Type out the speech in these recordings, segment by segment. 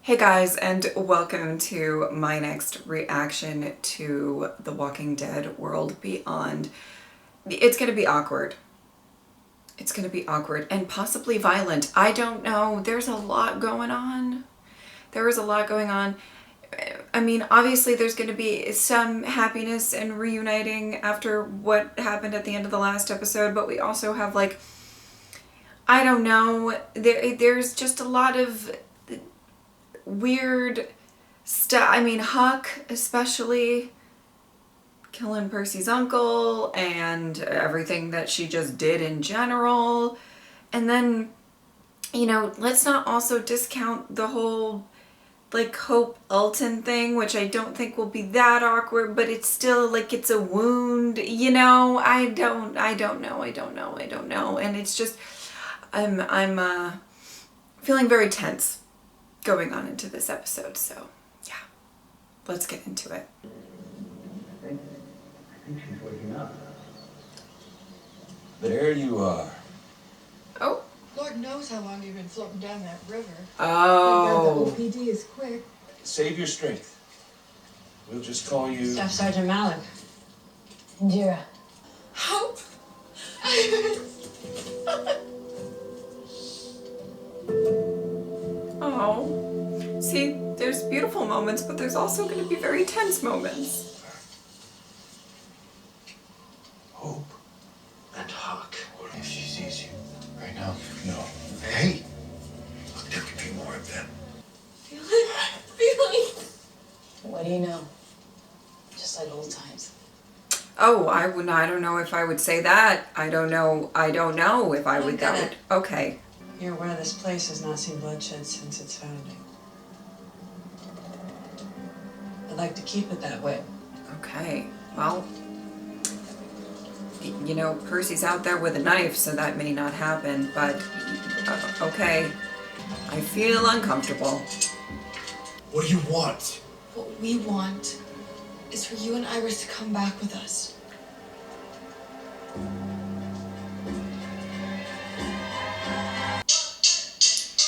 Hey guys, and welcome to my next reaction to The Walking Dead World Beyond. It's going to be awkward. It's going to be awkward and possibly violent. I don't know. There's a lot going on. There is a lot going on. I mean, obviously there's going to be some happiness and reuniting after what happened at the end of the last episode, but we also have, like, I don't know, there's just a lot of weird stuff. I mean, Huck especially killing Percy's uncle and everything that she just did in general. And then, you know, let's not also discount the whole, like, Hope Elton thing, which I don't think will be that awkward, but it's still like it's a wound, you know. I don't know. And it's just I'm feeling very tense going on into this episode, so yeah, let's get into it. I think she's waking up. There you are. Oh. Lord knows how long you've been floating down that river. Oh. The OPD is quick. Save your strength. We'll just call you... Staff Sergeant Malik. Indira. Hope! Oh. See, there's beautiful moments, but there's also going to be very tense moments. Hope and Huck. What if she sees you right now? No. Hey! Look, there could be more of them. Felix! What do you know? Just like old times. Oh, I don't know if I would say that. I don't know if I would. That would. Okay. You're aware this place has not seen bloodshed since its founding. I'd like to keep it that way. Okay. Well, you know, Percy's out there with a knife, so that may not happen, but okay. I feel uncomfortable. What do you want? What we want is for you and Iris to come back with us.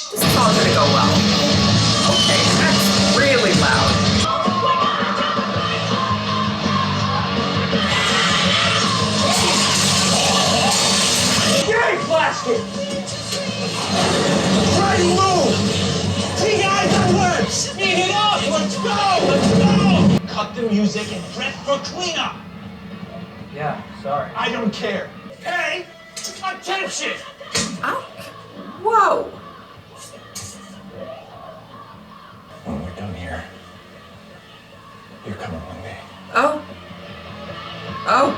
This is all gonna go well. Okay, that's really loud. Gary blasted! Try to move! See guys, that works! Speed it up! Let's go! Let's go! Cut the music and prep for cleanup! Yeah, sorry. I don't care. Hey! Attention! Oh. Whoa. When we're done here, you're coming with me. Oh. Oh.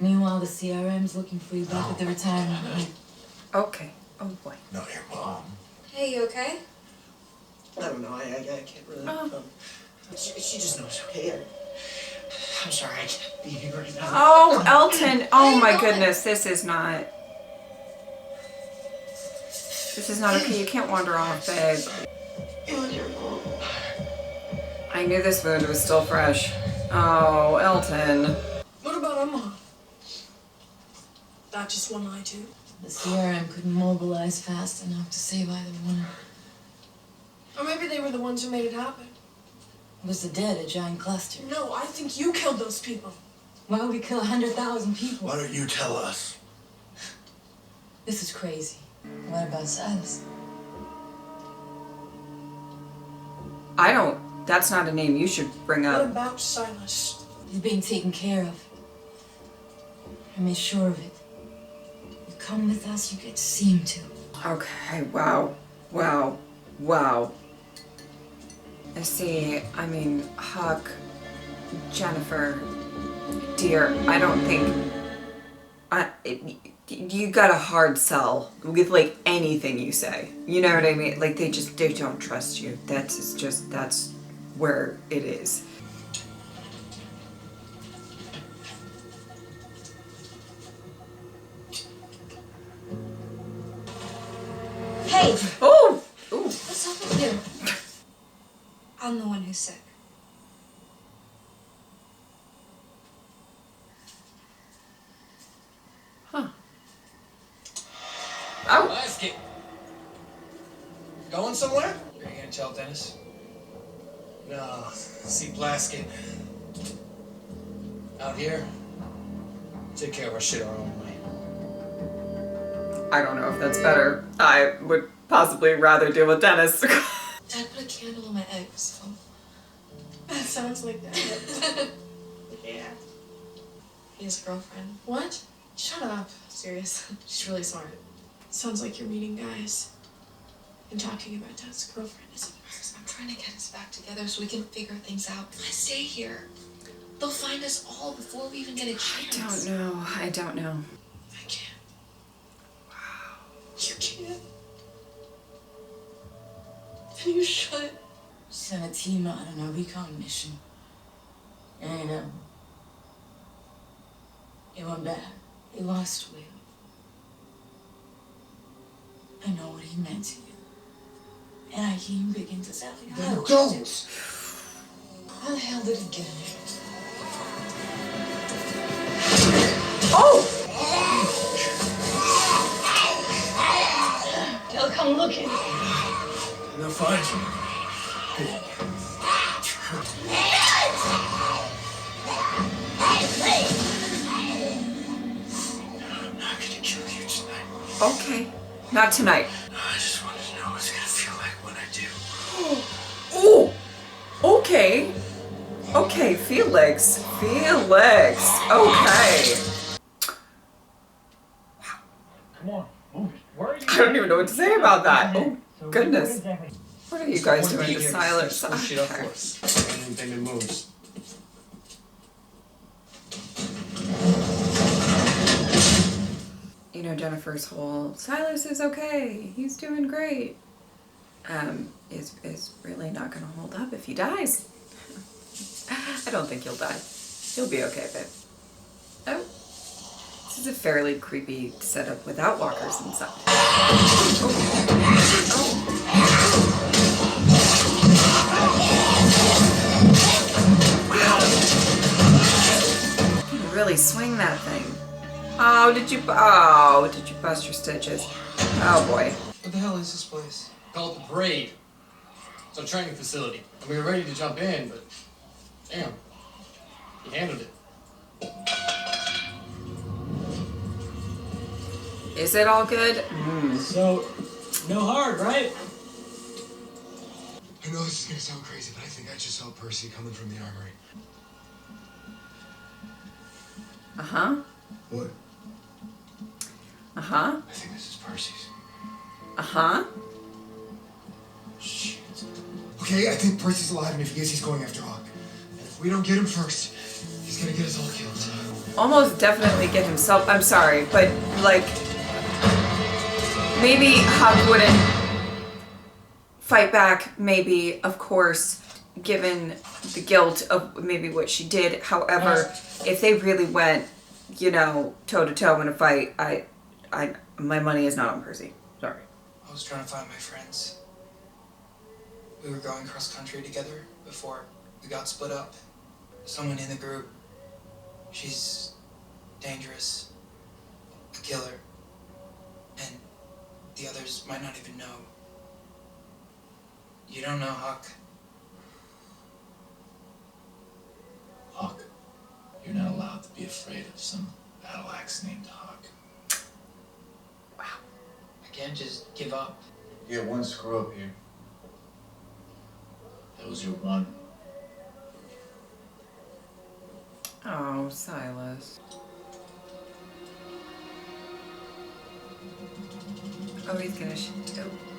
Meanwhile, the CRM's looking for you back at the retirement home. Okay. Oh boy. Not your mom. Hey, you okay? I don't know. I can't really. She just knows. Okay. I'm sorry. I can't be here right now. Oh, Elton. Oh my goodness. This is not okay. You can't wander off, babe. It was your fault. I knew this wound was still fresh. Oh, Elton. What about our mom? That just one lie too. The CRM couldn't mobilize fast enough to save either one. Or maybe they were the ones who made it happen. Was the dead a giant cluster? No, I think you killed those people. Why would we kill 100,000 people? Why don't you tell us? This is crazy. What about Silas? That's not a name you should bring What up. about Silas? He's being taken care of. I made sure of it. You come with us, you get to see him too. Okay, wow. I see. I mean, Huck, Jennifer, dear, I don't think... you got a hard sell with, like, anything you say. You know what I mean? Like, they don't trust you. That's where it is. Hey! Oh! Ooh. What's up with you? I'm the one who's sick. Huh. Oh. Let's get... Going somewhere? water? Are you gonna tell Dennis? No. See Blasket. Out here, take care of our shit our own way. I don't know if that's better. I would possibly rather deal with Dennis. Dad put a candle in my eggs. That sounds like that. Yeah. He has a girlfriend. What? Shut up. Serious. She's really smart. Sounds like you're meeting guys and talking about Dad's girlfriend. I'm trying to get us back together so we can figure things out. If I stay here, they'll find us all before we even get a chance. I don't know. I can't. Wow. You can't. Then you should. Sent a team out on a recon mission. And, it went bad. We lost Will. I know what he meant to you. And I came begging to tell you. Then don't! How the hell did he get in here? Oh! They'll come looking. They'll find you. I'm not gonna kill you tonight. Okay. Not tonight. I just wanted to know what it's gonna feel like when I do. Oh! Okay. Okay, Felix. Felix. Okay. Come on, move it. Where are you? I don't even know what to say about that. Oh, So goodness. what exactly- What are you guys Someone doing be to here Silas? screw shit up Okay. for us. Anything that moves. You know, Jennifer's whole Silas is okay. He's doing great. Is really not gonna hold up if he dies. I don't think he'll die. He'll be okay, babe. Oh. This is a fairly creepy setup without walkers inside. Oh. You can really swing that thing. Oh, did you bust your stitches? Oh boy. What the hell is this place? Called the Parade. It's a training facility. And we were ready to jump in, but damn, he handled it. Is it all good? So, no hard, right? I know this is gonna sound crazy, but I think I just saw Percy coming from the armory. Uh-huh. What? Uh-huh. I think this is Percy's. Uh-huh. Shit. Okay, I think Percy's alive, and if he is, he's going after Huck. And if we don't get him first, he's gonna get us all killed. Almost definitely get himself. I'm sorry, but like maybe Huck wouldn't fight back, maybe, of course, given the guilt of maybe what she did. However, if they really went, you know, toe to toe in a fight, my money is not on Percy. Sorry. I was trying to find my friends. We were going cross country together before we got split up. Someone in the group, she's dangerous, a killer, and the others might not even know. You don't know Huck. Huck, you're not allowed to be afraid of some battle axe named Huck. I can't just give up. You get one screw up here. That was your one. Oh, Silas. Oh, he's gonna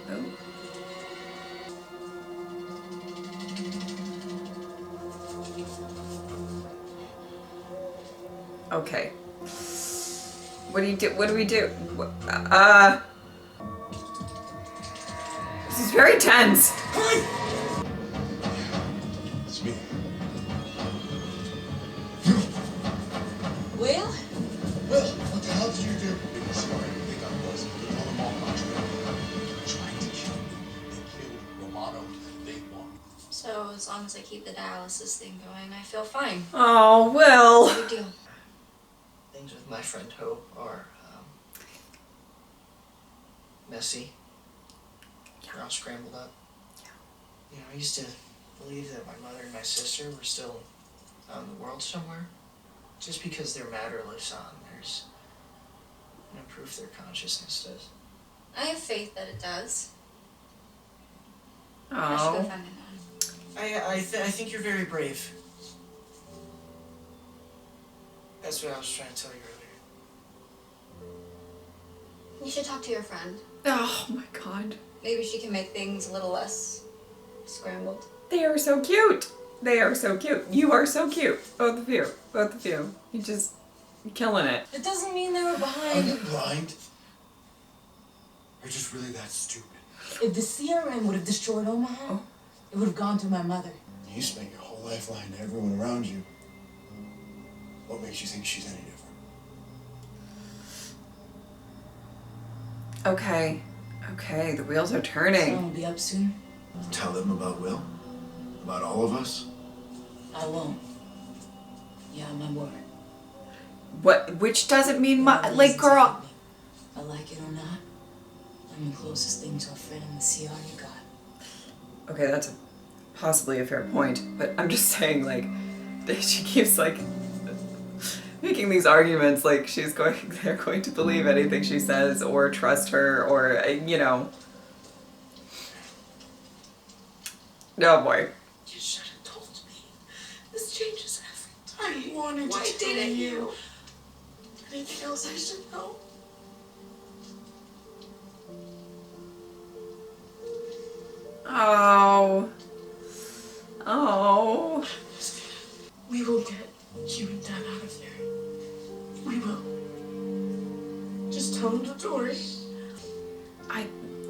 oh. Okay. What do you do? What do we do? This is very tense. It's me. Will? Will, what the hell did you do? Sorry, I think I was. They told them all contrary. Trying to kill me. They killed Romano. They won. So as long as I keep the dialysis thing going, I feel fine. Oh, Will. No big deal. Things with my friend Hope are messy. They're all scrambled up. You know, I used to believe that my mother and my sister were still out in the world somewhere. Just because their matter lives on, there's no proof their consciousness does. I have faith that it does. I should go Oh. find my mom. I think you're very brave. That's what I was trying to tell you earlier. You should talk to your friend. Oh my god. Maybe she can make things a little less scrambled. They are so cute. They are so cute. You are so cute. Both of you. Both of you. You're just killing it. It doesn't mean they were Are behind. you blind? Or just really that stupid? If the CRM would have destroyed Omaha, it would have gone to my mother. You spent your whole life lying to everyone around you. What makes you think she's any different? Okay. Okay, the wheels are Sun turning. will be up soon. Tell them about Will? About all of us? I won't. Yeah, my word. What? Which doesn't mean There are like, reasons to girl. hate me. I like it or not, I'm the closest thing to a friend in the CR you got. Okay, that's possibly a fair point, but I'm just saying, like, she keeps like making these arguments like they're going to believe anything she says or trust her or you know. Oh boy. You should have told me. This changes everything. I wanted to tell you. Anything else I should know? Oh. Oh. We will get you and Dad out of there. We will. Just tell them not to worry.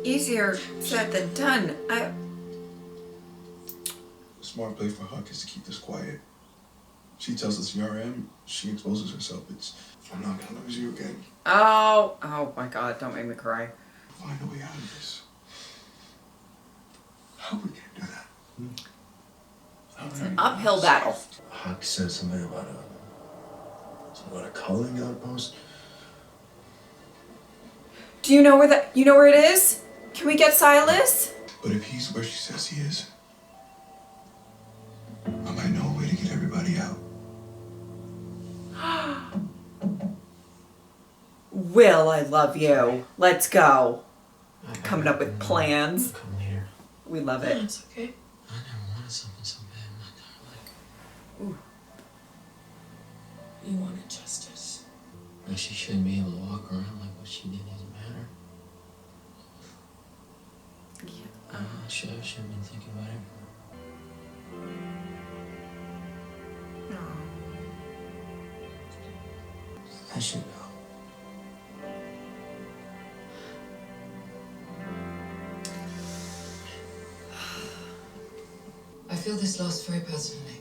Easier said than done. The smart play for Huck is to keep this quiet. She tells the CRM, she exposes herself. I'm not gonna lose you again. Oh my god, don't make me cry. Find a way out of this. How we can't do that? It's an uphill battle. Huck said something about a calling outpost. Do you know where it is? Can we get Silas? But if he's where she says he is, I might know a way to get everybody out. Will, I love you. Let's go. Coming up with plans. Come later. We love it. It's okay. I never wanted something so bad in my entire life. You wanted justice. And she shouldn't be able to walk around like what she did doesn't matter. Yeah. I should have been thinking about it. I should go. I feel this loss very personally.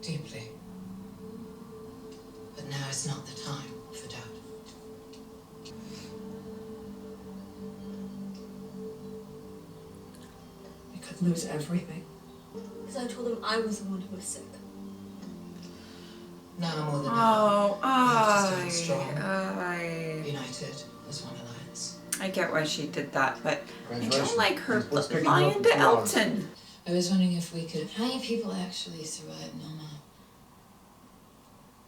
Deeply. But now is not the time for doubt. We could lose everything. Because I told him I was the one who was sick. Now more than ever. Oh, have to stand strong. I United as one alliance. get why she did that, but I don't Congratulations. like her Let's pick him lying up to tomorrow. Elton. I was wondering if we could. How many people actually survived Noma?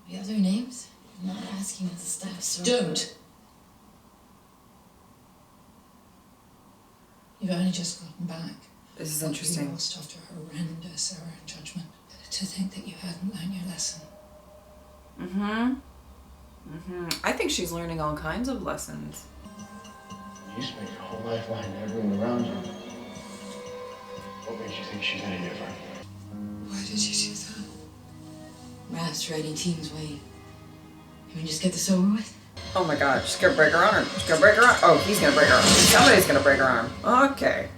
You have their names? I'm not asking as a staff server. Don't! You've only just gotten back. This is What we interesting. lost after horrendous error in judgment. To think that you hadn't learned your lesson. I think she's learning all kinds of lessons. You spent your whole life lying to everyone around you. What makes you think she's any different? Why did you do that? Rats riding teams wait. Can we just get this over with? Oh my god, she's gonna break her arm. She's gonna break her arm. Oh, he's gonna break her arm. Somebody's gonna break her arm. Okay.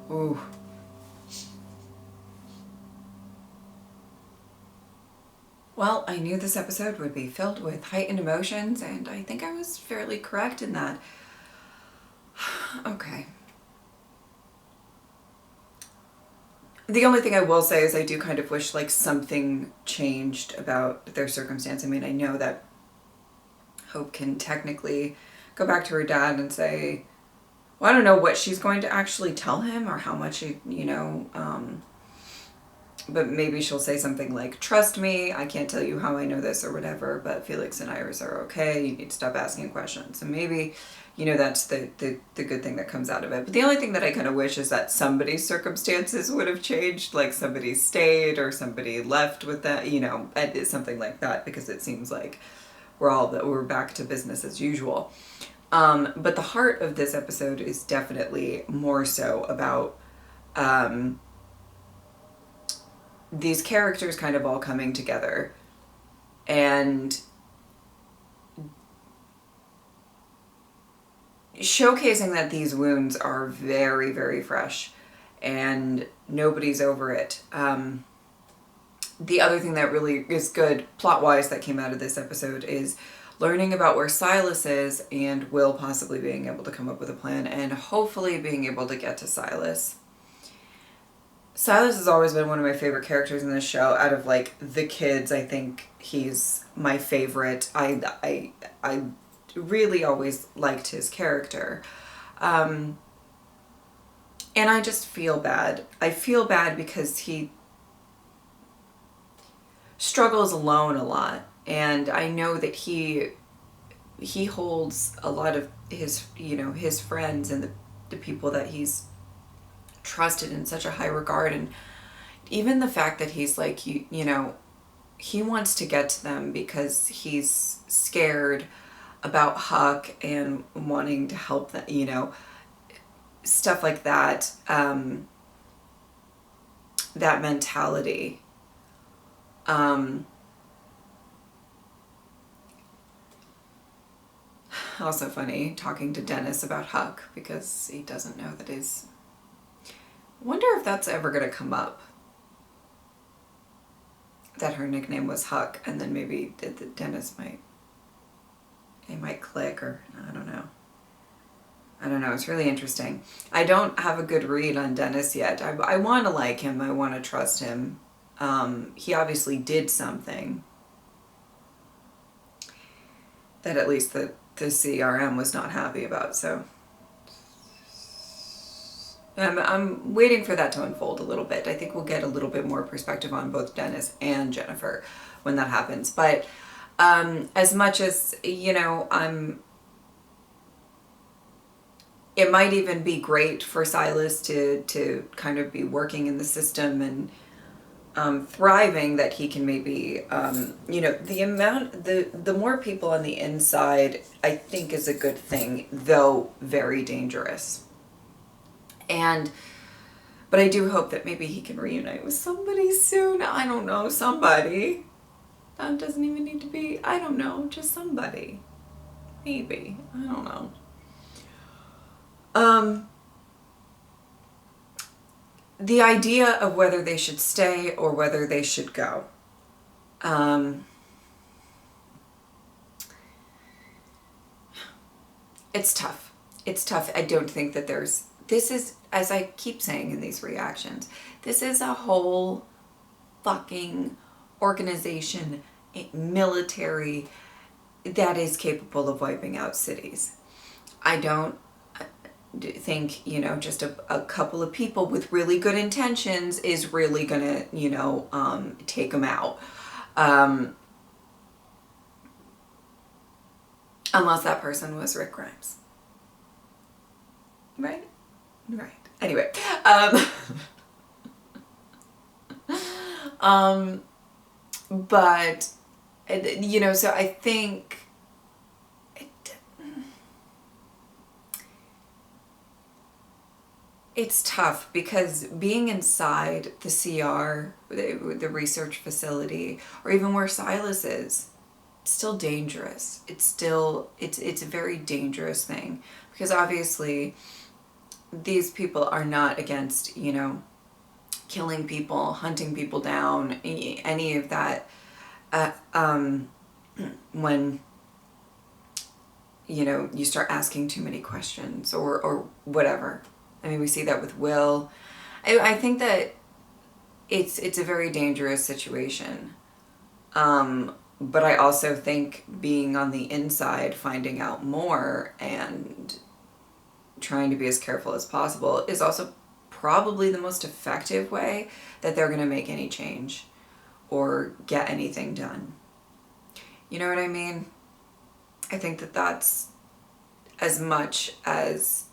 Ooh. Well, I knew this episode would be filled with heightened emotions, and I think I was fairly correct in that. Okay. The only thing I will say is I do kind of wish like something changed about their circumstance. I mean, I know that Hope can technically go back to her dad and say, well, I don't know what she's going to actually tell him or how much, but maybe she'll say something like, trust me, I can't tell you how I know this or whatever, but Felix and Iris are okay. You need to stop asking questions. And maybe, that's the good thing that comes out of it. But the only thing that I kind of wish is that somebody's circumstances would have changed, like somebody stayed or somebody left with that, something like that, because it seems like we're back to business as usual. But the heart of this episode is definitely more so about these characters kind of all coming together and showcasing that these wounds are very, very fresh and nobody's over it. The other thing that really is good plot-wise that came out of this episode is learning about where Silas is and Will possibly being able to come up with a plan and hopefully being able to get to Silas. Silas has always been one of my favorite characters in this show. Out of like the kids, I think he's my favorite. I really always liked his character. And I just feel bad. I feel bad because he struggles alone a lot. And I know that he holds a lot of his, his friends and the people that he's trusted in such a high regard. And even the fact that he's like, he wants to get to them because he's scared about Huck and wanting to help them, stuff like that. That mentality. Also funny talking to Dennis about Huck because he doesn't know that his... Wonder if that's ever going to come up. That her nickname was Huck, and then maybe Dennis might click, or I don't know. It's really interesting. I don't have a good read on Dennis yet. I want to like him. I want to trust him. He obviously did something that at least the CRM was not happy about, so I'm waiting for that to unfold a little bit. I think we'll get a little bit more perspective on both Dennis and Jennifer when that happens. But as much as, it might even be great for Silas to kind of be working in the system and thriving, that he can maybe, the more people on the inside, I think is a good thing, though very dangerous. But I do hope that maybe he can reunite with somebody soon. I don't know, somebody. That doesn't even need to be, I don't know, just somebody. Maybe, I don't know. The idea of whether they should stay or whether they should go. It's tough. It's tough. I don't think that this is, as I keep saying in these reactions, this is a whole fucking organization, military, that is capable of wiping out cities. I don't think, just a couple of people with really good intentions is really gonna, take them out. Unless that person was Rick Grimes. Right? Right. Anyway. But, so I think it's tough because being inside the CR, the research facility, or even where Silas is, it's still dangerous. It's a very dangerous thing because obviously these people are not against, killing people, hunting people down, any of that. When, you start asking too many questions or whatever. I mean, we see that with Will. I think that it's a very dangerous situation. But I also think being on the inside, finding out more and trying to be as careful as possible is also probably the most effective way that they're going to make any change or get anything done. You know what I mean? I think that that's, as much as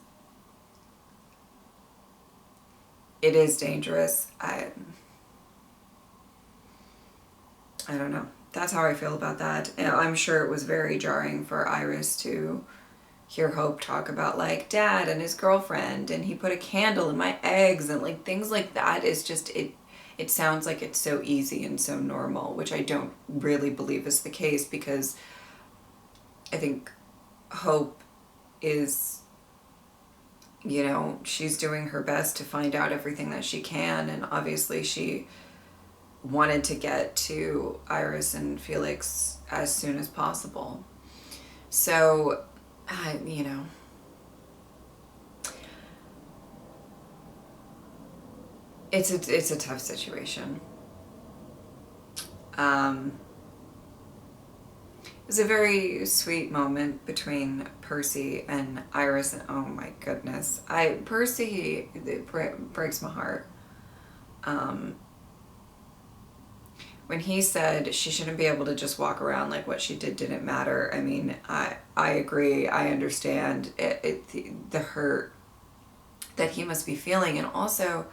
it is dangerous, I don't know. That's how I feel about that. And I'm sure it was very jarring for Iris to hear Hope talk about like dad and his girlfriend, and he put a candle in my eggs, and like things like that is just, it sounds like it's so easy and so normal, which I don't really believe is the case, because I think Hope is, you know, she's doing her best to find out everything that she can, and obviously she wanted to get to Iris and Felix as soon as possible. So, you know, it's a tough situation. It was a very sweet moment between Percy and Iris, and oh my goodness, Percy, it breaks my heart. When he said she shouldn't be able to just walk around like what she did didn't matter. I mean, I agree. I understand the hurt that he must be feeling. And also,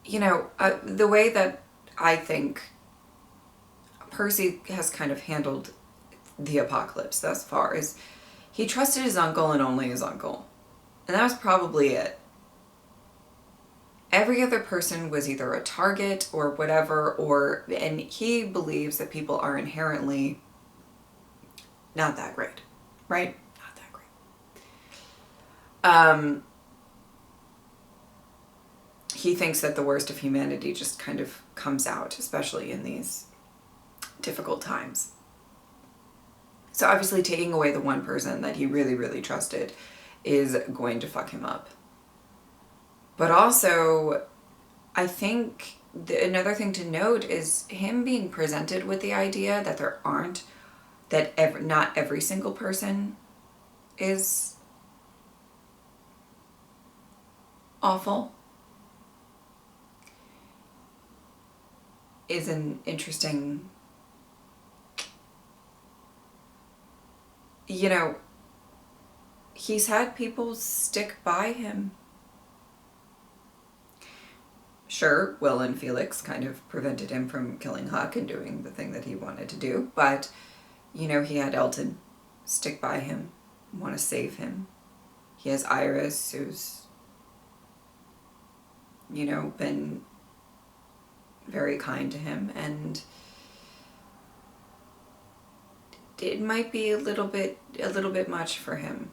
you know, the way that I think Percy has kind of handled the apocalypse thus far is he trusted his uncle and only his uncle. And that was probably it. Every other person was either a target or whatever, and he believes that people are inherently not that great, right? Not that great. He thinks that the worst of humanity just kind of comes out, especially in these difficult times. So obviously taking away the one person that he really, really trusted is going to fuck him up. But also, I think another thing to note is him being presented with the idea that not every single person is awful is an interesting, you know, he's had people stick by him. Sure, Will and Felix kind of prevented him from killing Huck and doing the thing that he wanted to do, but, you know, he had Elton stick by him, want to save him. He has Iris, who's, you know, been very kind to him, and it might be a little bit much for him.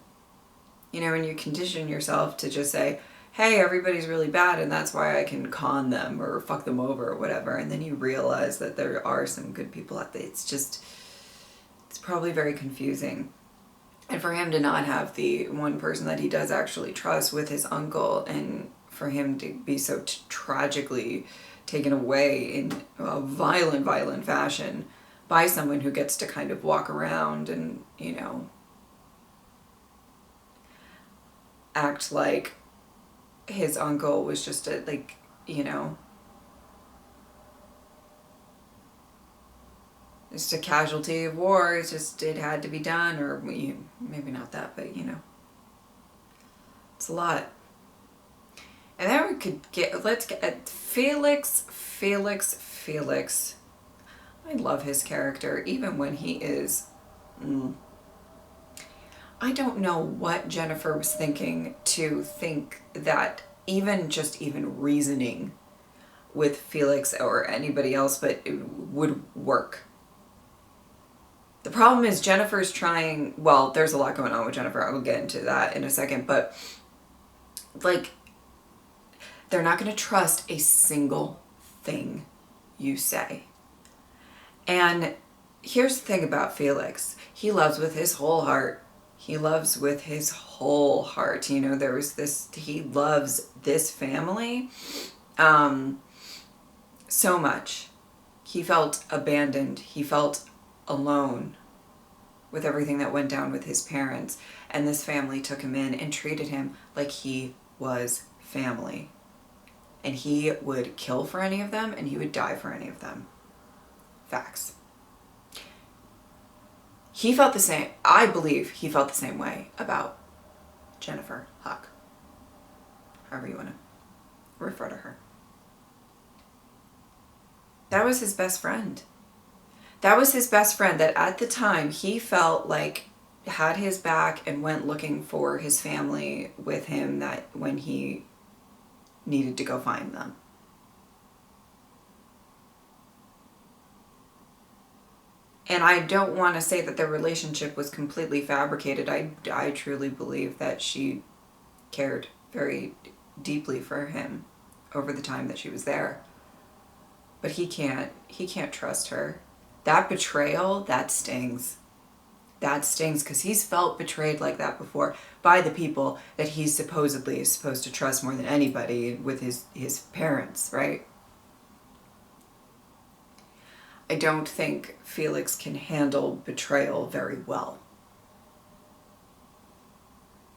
You know, when you condition yourself to just say, hey, everybody's really bad and that's why I can con them or fuck them over or whatever, and then you realize that there are some good people out there. It's probably very confusing. And for him to not have the one person that he does actually trust with his uncle, and for him to be so tragically taken away in a violent fashion by someone who gets to kind of walk around and, you know, act like his uncle was just a, like, you know, just a casualty of war. It's just, it had to be done, or maybe not that, but you know, it's a lot. And then we could let's get Felix. I love his character, even when he is, I don't know what Jennifer was thinking to think that even reasoning with Felix or anybody else but it would work. The problem is Jennifer's trying, well, there's a lot going on with Jennifer. I will get into that in a second, but like, they're not going to trust a single thing you say. And here's the thing about Felix. He loves with his whole heart. He loves with his whole heart. You know, there was this, he loves this family so much. He felt abandoned. He felt alone. with everything that went down with his parents. And this family took him in and treated him like he was family. And he would kill for any of them, and he would die for any of them. Facts. He felt the same. I believe he felt the same way about Jennifer Huck. However you want to refer to her. That was his best friend. That was his best friend that at the time he felt like had his back and went looking for his family with him that when he needed to go find them. And I don't want to say that their relationship was completely fabricated. I truly believe that she cared very deeply for him over the time that she was there. But he can't trust her. That betrayal, that stings. That stings because he's felt betrayed like that before by the people that he supposedly is supposed to trust more than anybody with his parents, right? I don't think Felix can handle betrayal very well.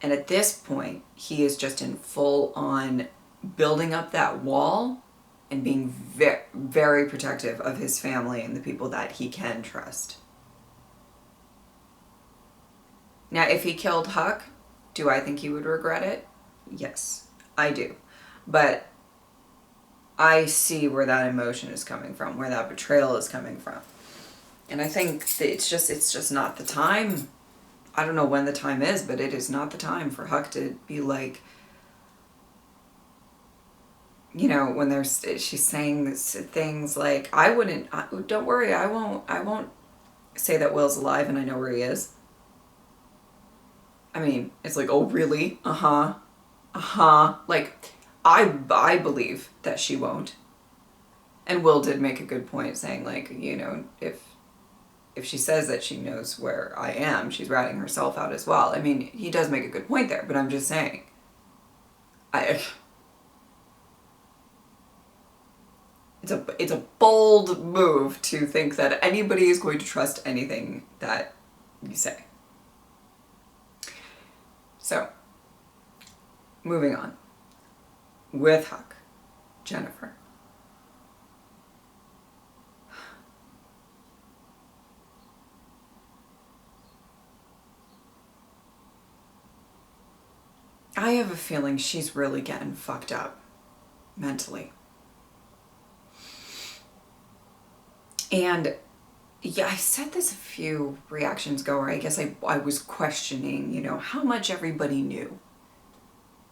And at this point, he is just in full on building up that wall and being very, very protective of his family and the people that he can trust. Now, if he killed Huck, do I think he would regret it? Yes, I do. But I see where that emotion is coming from, where that betrayal is coming from. And I think that it's just not the time. I don't know when the time is, but it is not the time for Huck to be like, you know, when she's saying things like, don't worry, I won't say that Will's alive and I know where he is. I mean, it's like, oh really? Like, I believe that she won't. And Will did make a good point saying, like, you know, if she says that she knows where I am, she's ratting herself out as well. I mean, he does make a good point there, but I'm just saying. It's a bold move to think that anybody is going to trust anything that you say. So, moving on. With Huck, Jennifer. I have a feeling she's really getting fucked up mentally. And yeah, I said this a few reactions ago, where I guess I was questioning, you know, how much everybody knew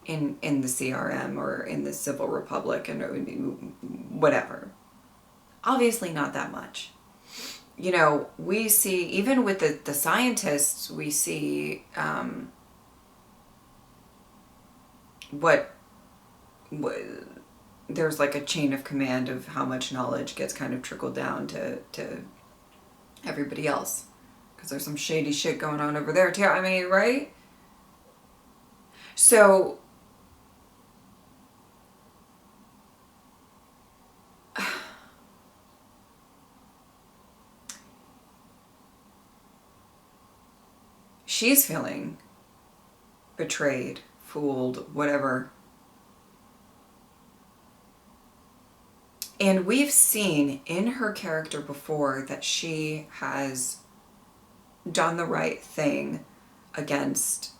in the CRM or in the Civil Republic and whatever. Obviously not that much. You know, we see, even with the scientists, we see what there's like a chain of command of how much knowledge gets kind of trickled down to everybody else. Because there's some shady shit going on over there too. I mean, right? So she's feeling betrayed, fooled, whatever. And we've seen in her character before that she has done the right thing against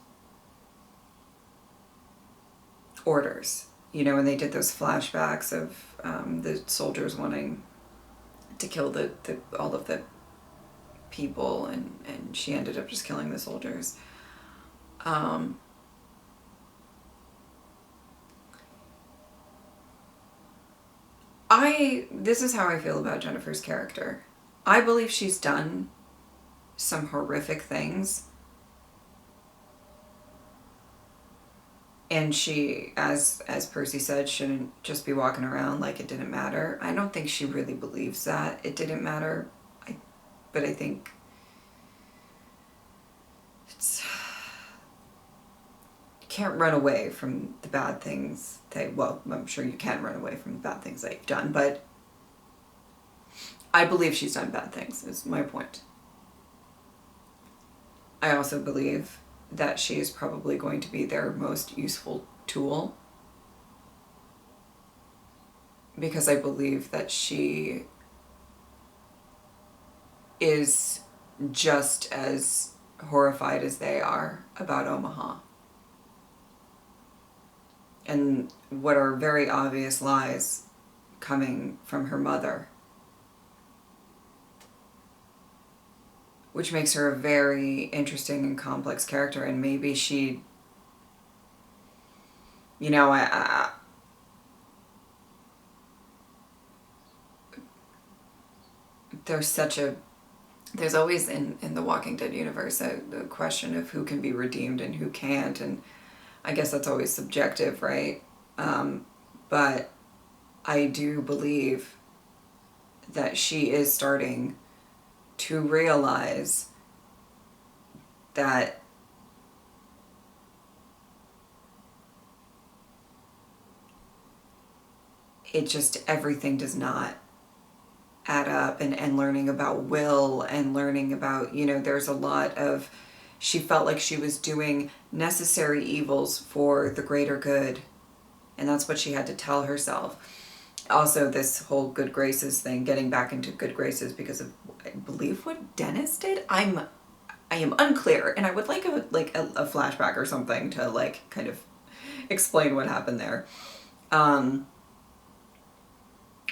orders. You know, when they did those flashbacks of the soldiers wanting to kill all of the people, and she ended up just killing the soldiers. This is how I feel about Jennifer's character. I believe she's done some horrific things. And she, as Percy said, shouldn't just be walking around like it didn't matter. I don't think she really believes that it didn't matter. But I think you can't run away from the bad things well, I'm sure you can run away from the bad things that you've done, but I believe she's done bad things, is my point. I also believe that she is probably going to be their most useful tool, because I believe that she is just as horrified as they are about Omaha. And what are very obvious lies coming from her mother, which makes her a very interesting and complex character. And maybe she, you know, there's always in the Walking Dead universe the question of who can be redeemed and who can't, and I guess that's always subjective, right? But I do believe that she is starting to realize that it just, everything does not add up, and learning about will and learning about, you know, there's a lot of, she felt like she was doing necessary evils for the greater good, and that's what she had to tell herself. Also, this whole good graces thing, getting back into good graces because of, I believe, what Dennis did. I am unclear, and I would like a flashback or something to like kind of explain what happened there, or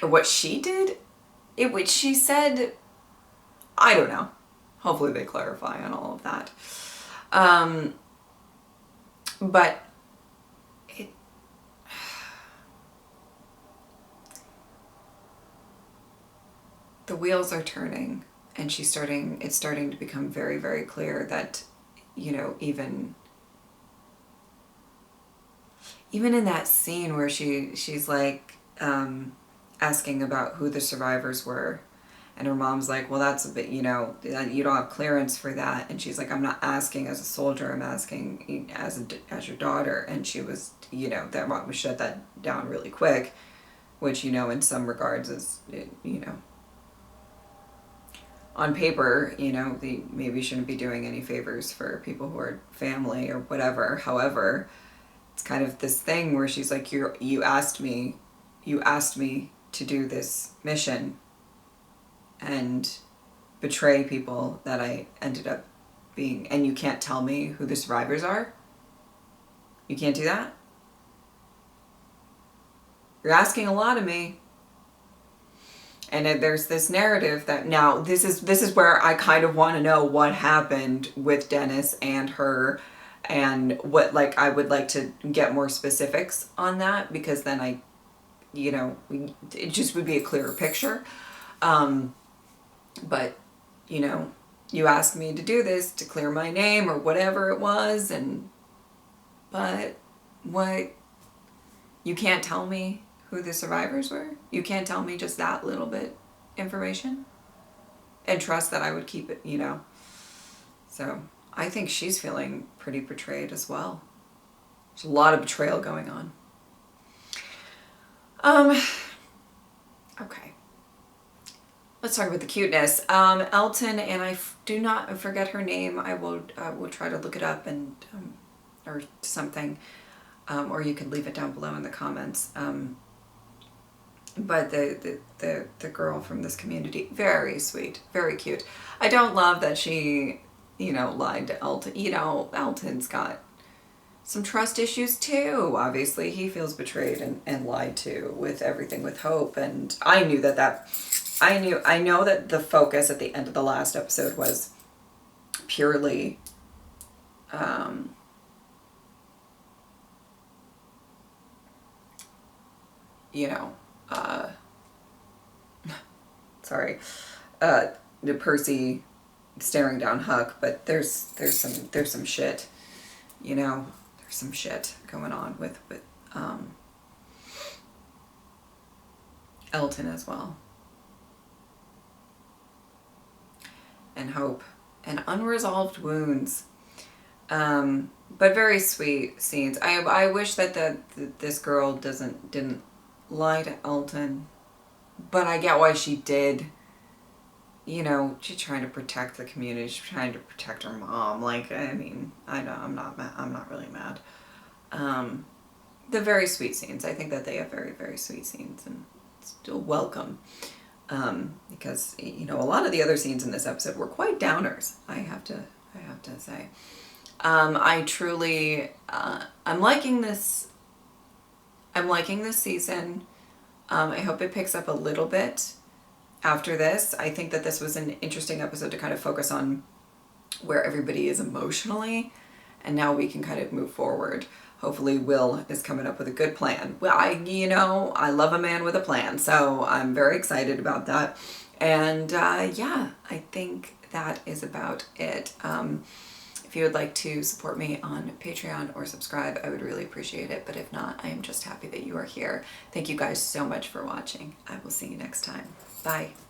what she did. Which she said, I don't know. Hopefully they clarify on all of that. But the wheels are turning, and it's starting to become very, very clear that, you know, even in that scene where she's like, asking about who the survivors were, and her mom's like, well, that's a bit, you know, you don't have clearance for that, and she's like, I'm not asking as a soldier, I'm asking as your daughter, and she was, you know, that mom shut that down really quick, which, you know, in some regards is, you know, on paper, you know, they maybe shouldn't be doing any favors for people who are family or whatever. However, it's kind of this thing where she's like, you asked me to do this mission and betray people that I ended up being, and you can't tell me who the survivors are? You can't do that? You're asking a lot of me. And there's this narrative that, now this is where I kind of want to know what happened with Dennis and her, and what, like, I would like to get more specifics on that, because then you know, it just would be a clearer picture. But, you know, you asked me to do this to clear my name or whatever it was, but what, you can't tell me who the survivors were? You can't tell me just that little bit information? And trust that I would keep it, you know? So I think she's feeling pretty betrayed as well. There's a lot of betrayal going on. Okay. Let's talk about the cuteness. Elton, and I do not forget her name. I will try to look it up and or something, or you can leave it down below in the comments. But the girl from this community, very sweet, very cute. I don't love that she, you know, lied to Elton. You know, Elton's got some trust issues too. Obviously, he feels betrayed and lied to with everything with Hope. And I knew I know that the focus at the end of the last episode was purely, you know, sorry, the Percy staring down Huck, but there's some shit, you know. Some shit going on with Elton as well, and Hope, and unresolved wounds, but very sweet scenes. I wish that this girl didn't lie to Elton, but I get why she did. you know, she's trying to protect the community. She's trying to protect her mom. Like, I mean, I know I'm not mad. I'm not really mad. The very sweet scenes. I think that they have very, very sweet scenes and still welcome. Because, you know, a lot of the other scenes in this episode were quite downers, I have to say. I truly, I'm liking this season. I hope it picks up a little bit after this. I think that this was an interesting episode to kind of focus on where everybody is emotionally, and now we can kind of move forward. Hopefully Will is coming up with a good plan. Well, I love a man with a plan, so I'm very excited about that. And yeah, I think that is about it. If you would like to support me on Patreon or subscribe, I would really appreciate it. But if not, I am just happy that you are here. Thank you guys so much for watching. I will see you next time. Bye.